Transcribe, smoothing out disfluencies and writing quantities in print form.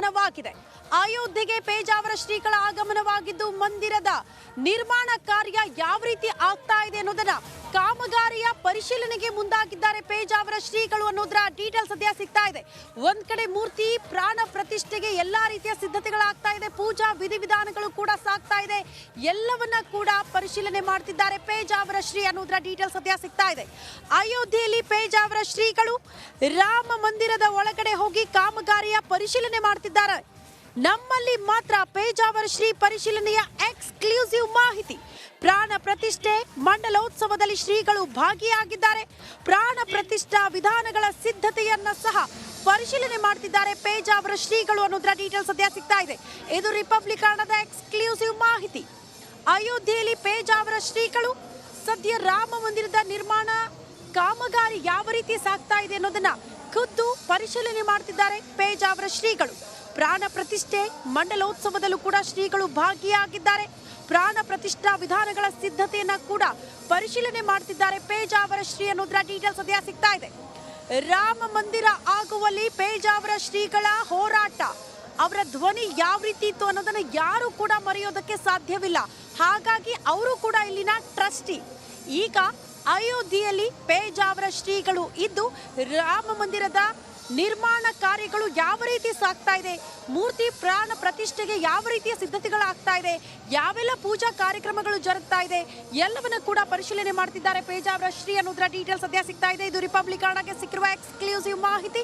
ಆಗಮನವಾಗಿದೆ. ಅಯೋಧ್ಯೆಗೆ ಪೇಜಾವರ ಶ್ರೀಗಳ ಆಗಮನವಾಗಿದ್ದು ಮಂದಿರದ ನಿರ್ಮಾಣ ಕಾರ್ಯ ಯಾವ ರೀತಿ ಆಗ್ತಾ ಇದೆ ಅನ್ನೋದನ್ನ ಕಾಮಗಾರಿಯ ಪರಿಶೀಲನೆಗೆ ಮುಂದಾಗಿದ್ದಾರೆ ಪೇಜಾವರ ಶ್ರೀಗಳು ಅನ್ನೋದರ ಡೀಟೇಲ್ಸ್ ಸದ್ಯ ಸಿಗ್ತಾ ಇದೆ. ಒಂದ್ ಕಡೆ ಮೂರ್ತಿ ಪ್ರಾಣ ಪ್ರತಿಷ್ಠೆಗೆ ಎಲ್ಲಾ ರೀತಿಯ ಸಿದ್ಧತೆಗಳಾಗ್ತಾ ಇದೆ, ಪೂಜಾ ವಿಧಿವಿಧಾನಗಳು ಕೂಡ ಸಾಗ್ತಾ ಇದೆ, ಎಲ್ಲವನ್ನ ಕೂಡ ಪರಿಶೀಲನೆ ಮಾಡ್ತಿದ್ದಾರೆ ಪೇಜಾವರ ಶ್ರೀ ಅನ್ನೋದರ ಡೀಟೇಲ್ಸ್ ಸದ್ಯ ಸಿಗ್ತಾ ಇದೆ. ಅಯೋಧ್ಯೆಯಲ್ಲಿ ಪೇಜಾವರ ಶ್ರೀಗಳು ರಾಮ ಮಂದಿರದ ಒಳಗಡೆ ಹೋಗಿ ಕಾಮಗಾರಿಯ ಪರಿಶೀಲನೆ ಮಾಡ್ತಿದ್ದಾರೆ. ನಮ್ಮಲ್ಲಿ ಮಾತ್ರ ಪೇಜಾವರ ಶ್ರೀ ಪರಿಶೀಲನೆಯ ಎಕ್ಸ್ಕ್ಲೂಸಿವ್ ಮಾಹಿತಿ. ಪ್ರಾಣ ಪ್ರತಿಷ್ಠೆ ಮಂಡಲೋತ್ಸವದಲ್ಲಿ ಶ್ರೀಗಳು ಭಾಗಿಯಾಗಿದ್ದಾರೆ. ಪ್ರಾಣ ಪ್ರತಿಷ್ಠಾ ವಿಧಾನಗಳ ಸಿದ್ಧತೆಯನ್ನ ಸಹ ಪರಿಶೀಲನೆ ಮಾಡ್ತಿದ್ದಾರೆ ಪೇಜಾವರ ಶ್ರೀಗಳು ಅನ್ನೋದರ ಡೀಟೇಲ್ಸ್ ಸದ್ಯ ಸಿಗ್ತಾ ಇದೆ. ಇದು ರಿಪಬ್ಲಿಕ್ ಕನ್ನಡದ ಎಕ್ಸ್ಕ್ಲೂಸಿವ್ ಮಾಹಿತಿ. ಅಯೋಧ್ಯೆಯಲ್ಲಿ ಪೇಜಾವರ ಶ್ರೀಗಳು ಸದ್ಯ ರಾಮ ಮಂದಿರದ ನಿರ್ಮಾಣ ಕಾಮಗಾರಿ ಯಾವ ರೀತಿ ಸಾಗ್ತಾ ಇದೆ ಅನ್ನೋದನ್ನ ಖುದ್ದು ಪರಿಶೀಲನೆ ಮಾಡ್ತಿದ್ದಾರೆ ಪೇಜಾವರ ಶ್ರೀಗಳು. ಪ್ರಾಣ ಪ್ರತಿಷ್ಠೆ ಮಂಡಲೋತ್ಸವದಲ್ಲೂ ಕೂಡ ಶ್ರೀಗಳು ಭಾಗಿಯಾಗಿದ್ದಾರೆ. ಪ್ರಾಣ ಪ್ರತಿಷ್ಠಾ ವಿಧಾನಗಳ ಸಿದ್ಧತೆಯನ್ನ ಕೂಡ ಪರಿಶೀಲನೆ ಮಾಡ್ತಿದ್ದಾರೆ ಪೇಜಾವರ ಶ್ರೀ ಅನ್ನೋದರ ಡೀಟೇಲ್ಸ್ ಸದ್ಯ ಸಿಗ್ತಾ ಇದೆ. ರಾಮ ಮಂದಿರ ಆಗುವಲ್ಲಿ ಪೇಜಾವರ ಶ್ರೀಗಳ ಹೋರಾಟ, ಅವರ ಧ್ವನಿ ಯಾವ ರೀತಿ ಇತ್ತು ಅನ್ನೋದನ್ನ ಯಾರು ಕೂಡ ಮರೆಯೋದಕ್ಕೆ ಸಾಧ್ಯವಿಲ್ಲ. ಹಾಗಾಗಿ ಅವರು ಕೂಡ ಇಲ್ಲಿನ ಟ್ರಸ್ಟಿ. ಈಗ ಅಯೋಧ್ಯೆಯಲ್ಲಿ ಪೇಜಾವರ ಶ್ರೀಗಳು ಇದ್ದು ರಾಮ ಮಂದಿರದ ನಿರ್ಮಾಣ ಕಾರ್ಯಗಳು ಯಾವ ರೀತಿ ಸಾಗ್ತಾ ಇದೆ, ಮೂರ್ತಿ ಪ್ರಾಣ ಪ್ರತಿಷ್ಠೆಗೆ ಯಾವ ರೀತಿಯ ಸಿದ್ಧತೆಗಳಾಗ್ತಾ ಇದೆ, ಯಾವೆಲ್ಲ ಪೂಜಾ ಕಾರ್ಯಕ್ರಮಗಳು ಜರುಗ್ತಾ ಇದೆ, ಎಲ್ಲವನ್ನ ಕೂಡ ಪರಿಶೀಲನೆ ಮಾಡ್ತಿದ್ದಾರೆ ಪೇಜಾವರ ಶ್ರೀ ಅನ್ನೋದರ ಡೀಟೇಲ್ಸ್ ಸದ್ಯ ಸಿಗ್ತಾ ಇದೆ. ಇದು ರಿಪಬ್ಲಿಕ್ ಕನ್ನಡಕ್ಕೆ ಸಿಕ್ಕಿರುವ ಎಕ್ಸ್ಕ್ಲೂಸಿವ್ ಮಾಹಿತಿ.